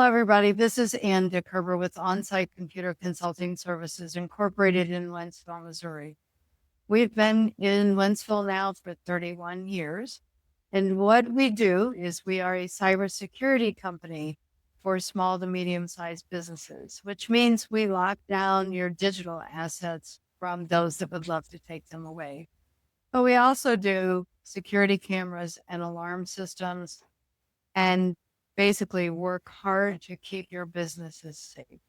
everybody. This is Ann Dickherber with Onsite Computer Consulting Services Incorporated in Wentzville, Missouri. We've been in Wentzville now for 31 years. And what we do is we are a cybersecurity company for small to medium-sized businesses, which means we lock down your digital assets from those that would love to take them away. But we also do security cameras and alarm systems and basically work hard to keep your businesses safe.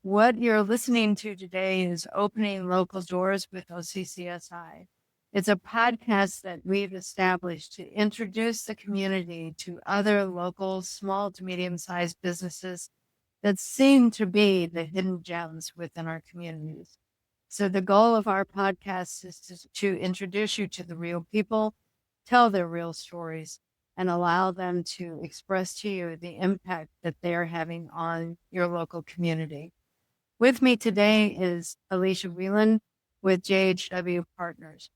What you're listening to today is Opening Local Doors with OCCSI. It's a podcast that we've established to introduce the community to other local small to medium-sized businesses that seem to be the hidden gems within our communities. So the goal of our podcast is to introduce you to the real people, tell their real stories, and allow them to express to you the impact that they're having on your local community. With me today is Alicia Wieland with JHW Partners.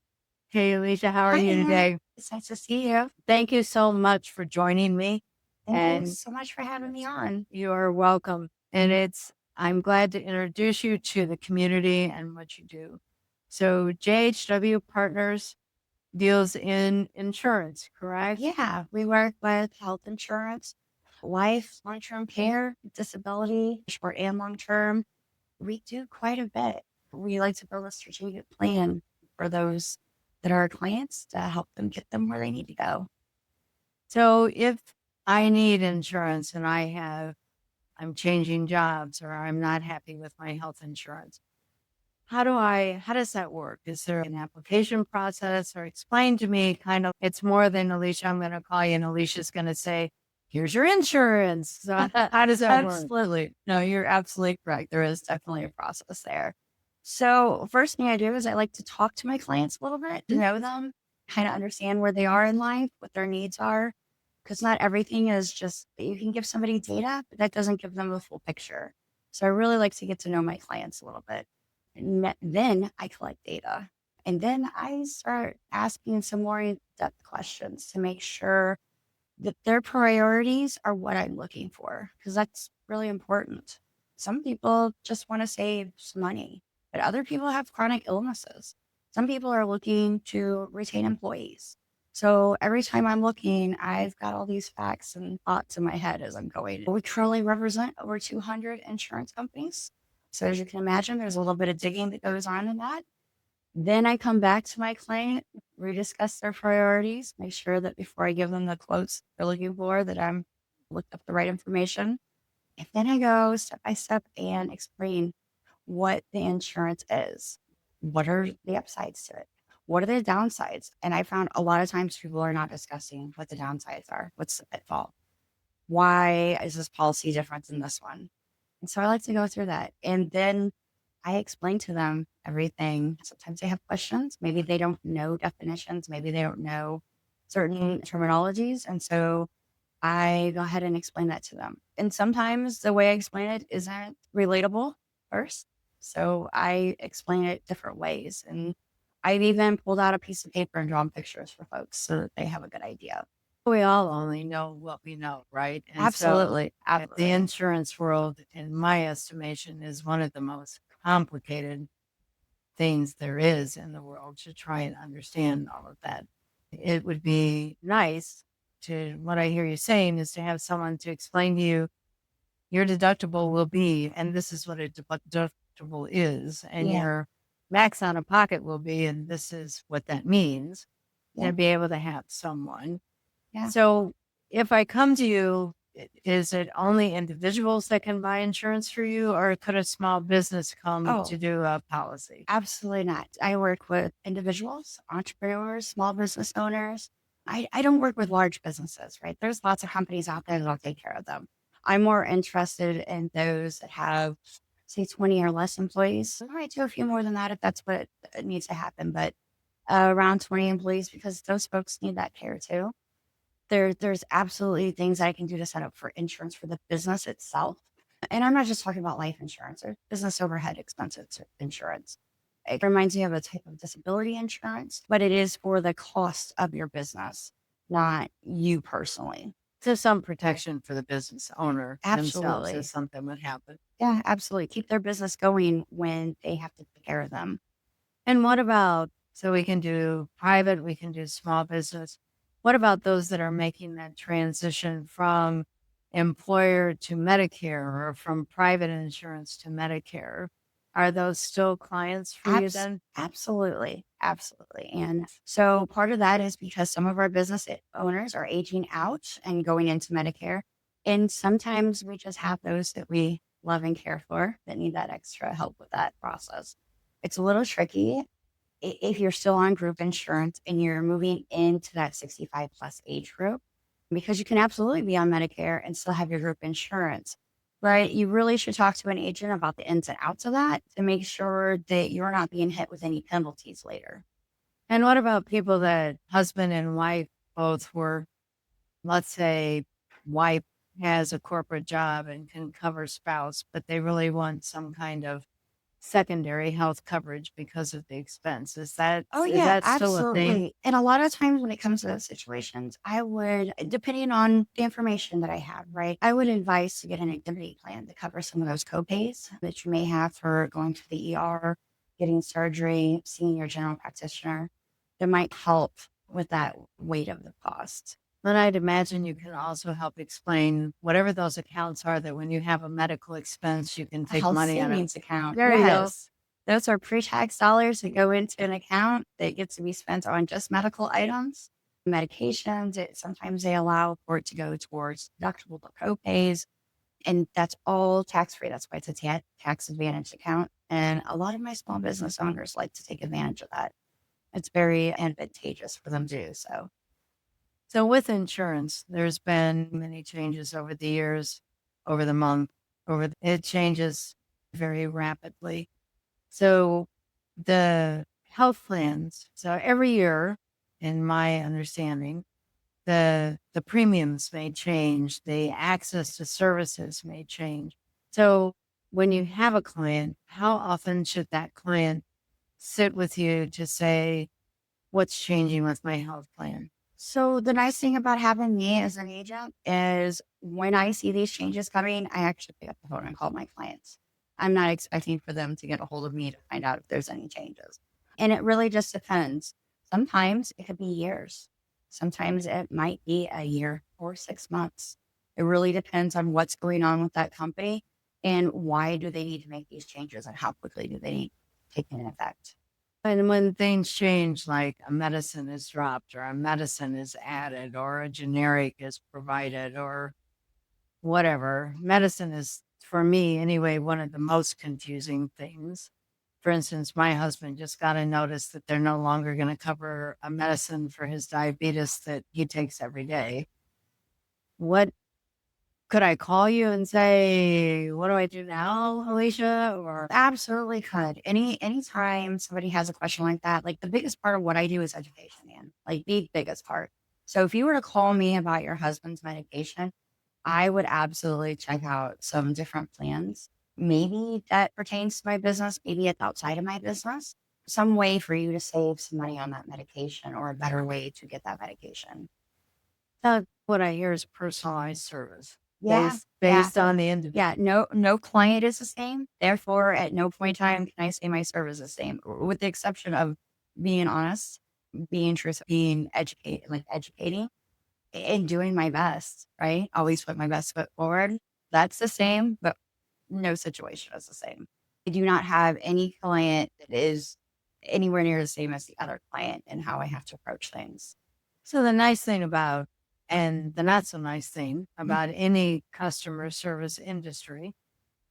Hey, Alicia, how are Hi, you Ann. today? It's nice to see you. Thank you so much for joining me. Thank you so much for having me on. You are welcome. And I'm glad to introduce you to the community and what you do. So JHW Partners deals in insurance, correct? Yeah, we work with health insurance, life, long-term care, disability, short and long-term. We do quite a bit. We like to build a strategic plan for those that are our clients to help them get them where they need to go. So if I need insurance and I'm changing jobs or I'm not happy with my health insurance, how does that work? Is there an application process, or explain to me it's more than Alicia, I'm going to call you and Alicia's going to say, here's your insurance. So how does that work? Absolutely. No, you're absolutely correct. There is definitely a process there. So first thing I do is I like to talk to my clients a little bit, to know them, kind of understand where they are in life, what their needs are, because not everything is just that you can give somebody data, but that doesn't give them the full picture. So I really like to get to know my clients a little bit. And then I collect data. And then I start asking some more in-depth questions to make sure that their priorities are what I'm looking for, because that's really important. Some people just want to save some money, but other people have chronic illnesses. Some people are looking to retain employees. So every time I'm looking, I've got all these facts and thoughts in my head as I'm going. We currently represent over 200 insurance companies. So as you can imagine, there's a little bit of digging that goes on in that. Then I come back to my client, rediscuss their priorities, make sure that before I give them the quotes they're looking for, that I'm looked up the right information. And then I go step by step and explain what the insurance is. What are the upsides to it? What are the downsides? And I found a lot of times people are not discussing what the downsides are. What's the pitfall? Why is this policy different than this one? And so I like to go through that. And then I explain to them everything. Sometimes they have questions. Maybe they don't know definitions. Maybe they don't know certain terminologies. And so I go ahead and explain that to them. And sometimes the way I explain it isn't relatable first. So I explain it different ways. And I've even pulled out a piece of paper and drawn pictures for folks so that they have a good idea. We all only know what we know, right? And Absolutely. so the insurance world, in my estimation, is one of the most complicated things there is in the world to try and understand all of that. It would be nice what I hear you saying is to have someone to explain to you your deductible will be, and this is what a deductible is, and your max out of pocket will be, and this is what that means, to be able to have someone. Yeah. So if I come to you, is it only individuals that can buy insurance for you, or could a small business come to do a policy? Absolutely not. I work with individuals, entrepreneurs, small business owners. I don't work with large businesses, right? There's lots of companies out there that'll take care of them. I'm more interested in those that have, say, 20 or less employees. I might do a few more than that if that's what needs to happen, but around 20 employees, because those folks need that care too. There's absolutely things I can do to set up for insurance for the business itself. And I'm not just talking about life insurance or business overhead expenses insurance. It reminds me of a type of disability insurance, but it is for the cost of your business, not you personally. So some protection for the business owner themselves if Absolutely. something would happen. Yeah, absolutely. Keep their business going when they have to take care of them. And what about, so we can do private, we can do small business. What about those that are making that transition from employer to Medicare or from private insurance to Medicare? Are those still clients for you then? Absolutely. Absolutely. And so part of that is because some of our owners are aging out and going into Medicare. And sometimes we just have those that we love and care for that need that extra help with that process. It's a little tricky if you're still on group insurance and you're moving into that 65 plus age group, because you can absolutely be on Medicare and still have your group insurance. Right. You really should talk to an agent about the ins and outs of that to make sure that you're not being hit with any penalties later. And what about people that husband and wife both work? Let's say wife has a corporate job and can cover spouse, but they really want some kind of secondary health coverage because of the expense. Oh, Is yeah, that still a thing? absolutely. And a lot of times when it comes to those situations, I would, depending on the information that I have, right, I would advise to get an indemnity plan to cover some of those copays that you may have for going to the ER, getting surgery, seeing your general practitioner. That might help with that weight of the cost. Then I'd imagine you can also help explain whatever those accounts are that when you have a medical expense, you can A take health money out of. savings account. There you go. Yes. Those are pre-tax dollars that go into an account that gets to be spent on just medical items, medications. Sometimes they allow for it to go towards deductible co-pays, and that's all tax-free. That's why it's a tax advantage account. And a lot of my small business owners like to take advantage of that. It's very advantageous for them to do so. So with insurance, there's been many changes over the years, over the month, it changes very rapidly. So the health plans, so every year, in my understanding, the premiums may change, the access to services may change. So when you have a client, how often should that client sit with you to say, what's changing with my health plan? So the nice thing about having me as an agent is when I see these changes coming, I actually pick up the phone and call my clients. I'm not expecting for them to get a hold of me to find out if there's any changes. And it really just depends. Sometimes it could be years. Sometimes it might be a year or 6 months. It really depends on what's going on with that company and why do they need to make these changes and how quickly do they need to take an effect. And when things change, like a medicine is dropped or a medicine is added or a generic is provided or whatever, medicine is, for me anyway, one of the most confusing things. For instance, my husband just got a notice that they're no longer going to cover a medicine for his diabetes that he takes every day. What could I call you and say, what do I do now, Alicia? Or Absolutely could. Anytime somebody has a question like that, like the biggest part of what I do is education, man. Like the biggest part. So if you were to call me about your husband's medication, I would absolutely check out some different plans. Maybe that pertains to my business, maybe it's outside of my business. Some way for you to save some money on that medication or a better way to get that medication. what I hear is personalized service Yeah. based on the individual. Yeah, no client is the same. Therefore, at no point in time can I say my service is the same, with the exception of being honest, being truthful, being educating and doing my best, right? Always put my best foot forward. That's the same, but no situation is the same. I do not have any client that is anywhere near the same as the other client and how I have to approach things. So the nice thing about, and the not so nice thing about any customer service industry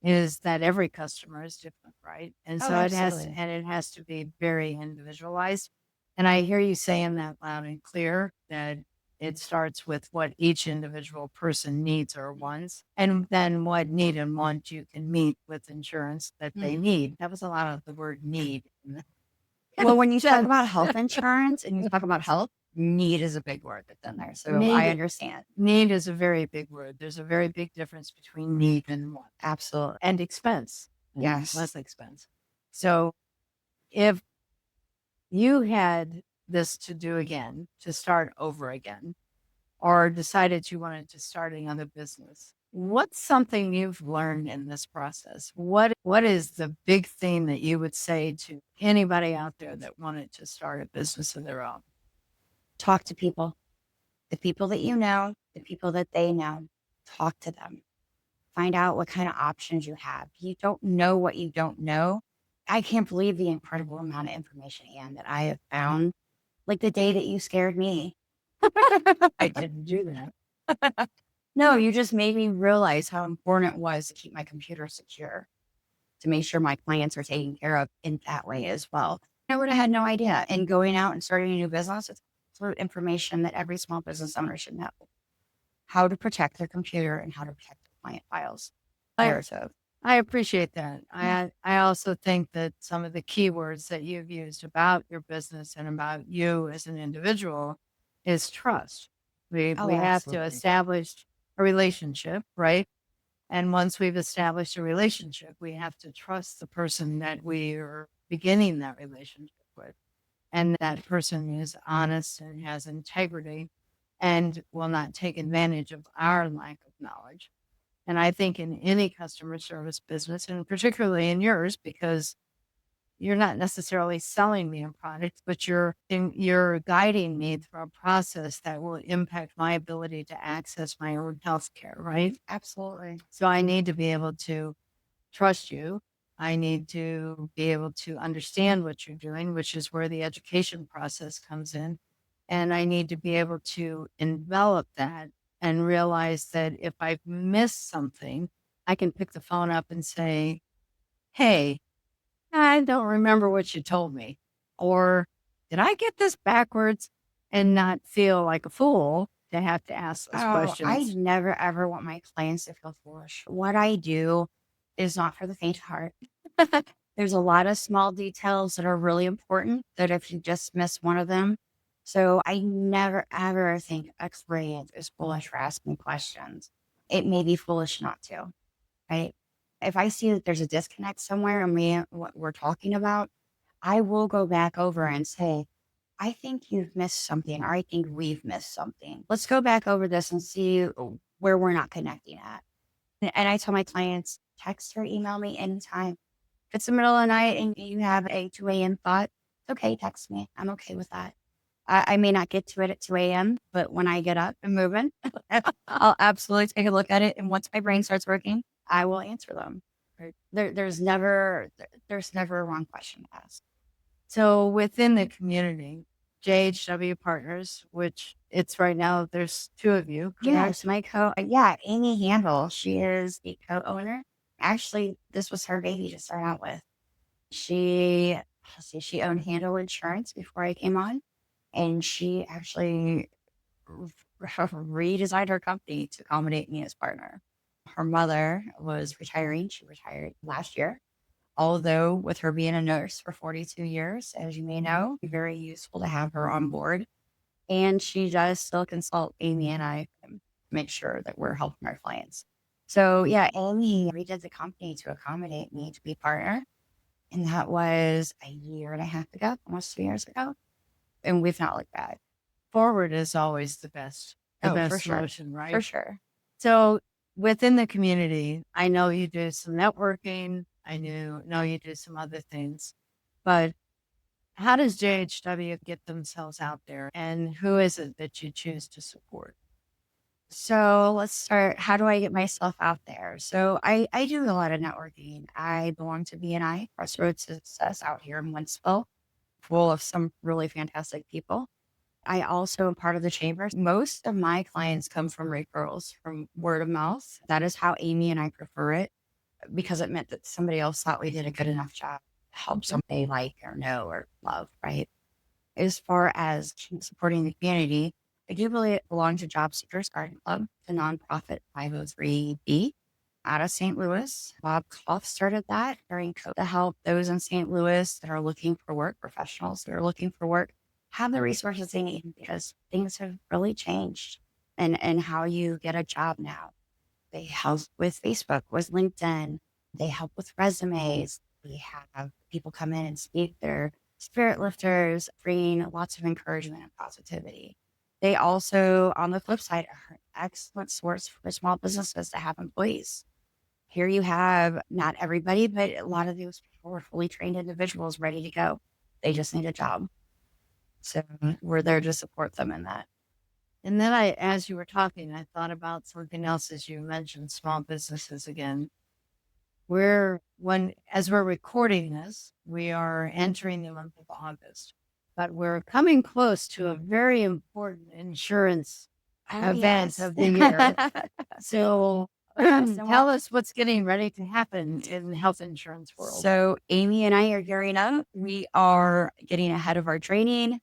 is that every customer is different, right? And Oh, so absolutely. it has to be very individualized. And I hear you saying that loud and clear that it starts with what each individual person needs or wants, and then what need and want you can meet with insurance that they need. That was a lot of the word need. Well, when you talk about health insurance and you talk about health, need is a big word that's in there. So I understand. Need is a very big word. There's a very big difference between need and want. Absolutely. And expense. Yes. Less expense. So if you had this to do again, to start over again, or decided you wanted to start another business, what's something you've learned in this process? What is the big thing that you would say to anybody out there that wanted to start a business of their own? Talk to people, the people that you know, the people that they know. Talk to them. Find out what kind of options you have. You don't know what you don't know. I can't believe the incredible amount of information, Anne, that I have found. Like the day that you scared me. I didn't do that. No, you just made me realize how important it was to keep my computer secure, to make sure my clients are taken care of in that way as well. I would have had no idea. And going out and starting a new business, it's absolute information that every small business owner should know. How to protect their computer and how to protect their client files. I, So, I appreciate that. yeah. I also think that some of the keywords that you've used about your business and about you as an individual is trust. Oh, We have to absolutely. establish a relationship, right? And once we've established a relationship, we have to trust the person that we are beginning that relationship with. And that person is honest and has integrity and will not take advantage of our lack of knowledge. And I think in any customer service business, and particularly in yours, because you're not necessarily selling me a product, but you're guiding me through a process that will impact my ability to access my own health care, right? Absolutely. So I need to be able to trust you. I need to be able to understand what you're doing, which is where the education process comes in. And I need to be able to envelop that and realize that if I've missed something, I can pick the phone up and say, hey, I don't remember what you told me. Or did I get this backwards, and not feel like a fool to have to ask those Oh, I questions? never ever want my clients to feel foolish. What I do is not for the faint of heart. There's a lot of small details that are really important that if you just miss one of them. So I never ever think a client is foolish for asking questions. It may be foolish not to, right? If I see that there's a disconnect somewhere and what we're talking about, I will go back over and say, I think you've missed something, or I think we've missed something. Let's go back over this and see where we're not connecting at. And I tell my clients, text or email me anytime. If it's the middle of the night and you have a 2 a.m. thought, it's okay, text me. I'm okay with that. I may not get to it at 2 a.m., but when I get up and moving, I'll absolutely take a look at it. And once my brain starts working, I will answer them. Right? There's never a wrong question to ask. So within the community, JHW Partners, which it's right now, there's two of you, Yes, correct? Amy Handel. She is the co-owner. Actually, this was her baby to start out with. She, let's see, she owned Handel Insurance before I came on, and she actually redesigned her company to accommodate me as partner. Her mother was retiring. She retired last year. Although, with her being a nurse for 42 years, as you may know, very useful to have her on board. And she does still consult Amy and I to make sure that we're helping our clients. So, yeah, Amy redid the company to accommodate me to be partner. And that was a year and a half ago, almost 2 years ago. And we've not looked back. Forward is always the Oh, for best sure. motion, right? For sure. So within the community, I know you do some networking. I know you do some other things, but how does JHW get themselves out there, and who is it that you choose to support? So let's start. How do I get myself out there? So I do a lot of networking. I belong to BNI, Crossroads Success out here in Wentzville, full of some really fantastic people. I also am part of the chamber. Most of my clients come from referrals, from word of mouth. That is how Amy and I prefer it because it meant that somebody else thought we did a good enough job to help somebody like or know or love, right? As far as supporting the community, I do really belong to Job Seekers Garden Club, the nonprofit 503B out of St. Louis. Bob Clough started that during COVID to help those in St. Louis that are looking for work, professionals that are looking for work, have the resources they need because things have really changed and how you get a job now. They help with Facebook, with LinkedIn. They help with resumes. We have people come in and speak. They're spirit lifters, bringing lots of encouragement and positivity. They also, on the flip side, are an excellent source for small businesses that have employees. Here you have not everybody, but a lot of those people are fully trained individuals ready to go. They just need a job. So we're there to support them in that. And then as you were talking, I thought about something else as you mentioned small businesses again. As we're recording this, we are entering the month of August, but we're coming close to a very important insurance event of the year. So tell us what's getting ready to happen in the health insurance world. So Amy and I are gearing up. We are getting ahead of our training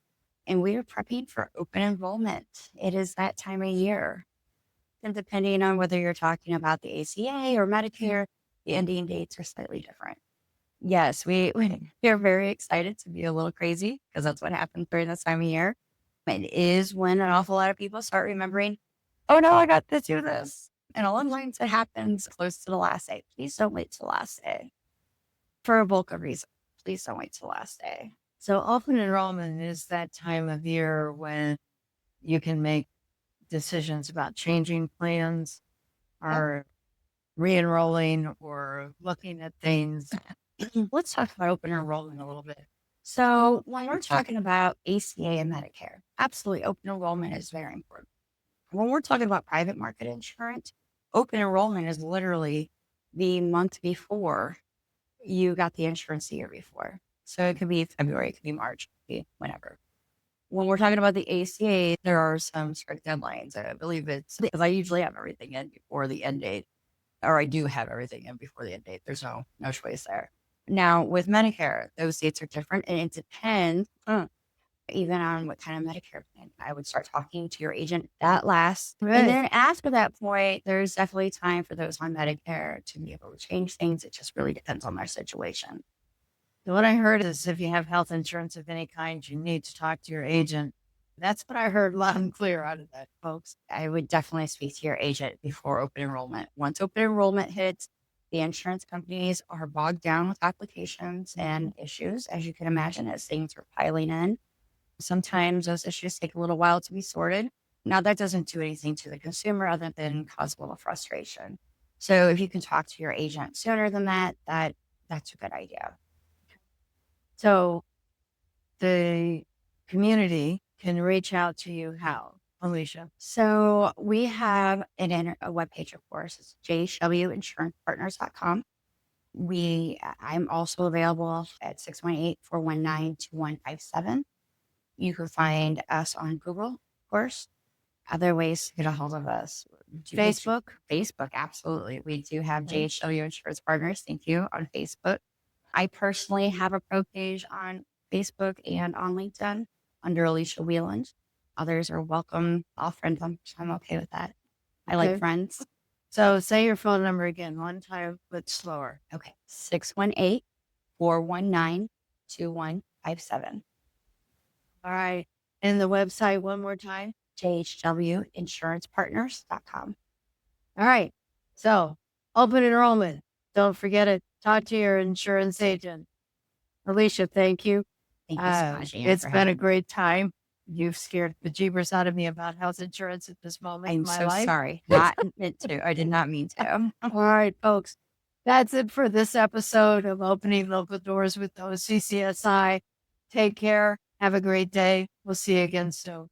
and we are prepping for open enrollment. It is that time of year. And depending on whether you're talking about the ACA or Medicare, the ending dates are slightly different. Yes, we are very excited to be a little crazy because that's what happens during this time of year. It is when an awful lot of people start remembering, oh no, I got to do this. And a lot of times it happens close to the last day. Please don't wait till the last day. For a bulk of reasons, please don't wait till the last day. So open enrollment is that time of year when you can make decisions about changing plans or re-enrolling or looking at things. Let's talk about open enrollment a little bit. So when we're talking about ACA and Medicare, absolutely open enrollment is very important. When we're talking about private market insurance, open enrollment is literally the month before you got the insurance the year before. So it could be February, it could be March, it could be whenever. When we're talking about the ACA, there are some strict deadlines. I believe it's because I usually have everything in before the end date, or I do have everything in before the end date. There's no choice there. Now with Medicare, those dates are different and it depends even on what kind of Medicare plan. I would start talking to your agent that last. Right. And then after that point, there's definitely time for those on Medicare to be able to change things. It just really depends on their situation. So what I heard is if you have health insurance of any kind, you need to talk to your agent. That's what I heard loud and clear out of that, folks. I would definitely speak to your agent before open enrollment. Once open enrollment hits, the insurance companies are bogged down with applications and issues, as you can imagine, as things are piling in. Sometimes those issues take a little while to be sorted. Now, that doesn't do anything to the consumer other than cause a little frustration. So if you can talk to your agent sooner than that, that's a good idea. So the community can reach out to you how, Alicia? So we have a webpage, of course. It's JHWInsurancePartners.com. I'm also available at 618-419-2157. You can find us on Google, of course. Other ways to get a hold of us. Facebook? Facebook, absolutely. We do have JHW Insurance Partners. Thank you, on Facebook. I personally have a pro page on Facebook and on LinkedIn under Alicia Wieland. Others are welcome. I'll friend them. I'm okay with that. I like friends. So say your phone number again, one time, but slower. Okay. 618-419-2157. All right. And the website one more time? JHWInsurancePartners.com. All right. So open enrollment. Don't forget it. Talk to your insurance agent. Alicia, thank you. Thank you so much, Anne, It's for been a having me. great time. You've scared the jeebers out of me about health insurance at this moment in I'm my so life. sorry. Not meant to. I did not mean to. All right, folks. That's it for this episode of Opening Local Doors with OCCSI. Take care. Have a great day. We'll see you again soon.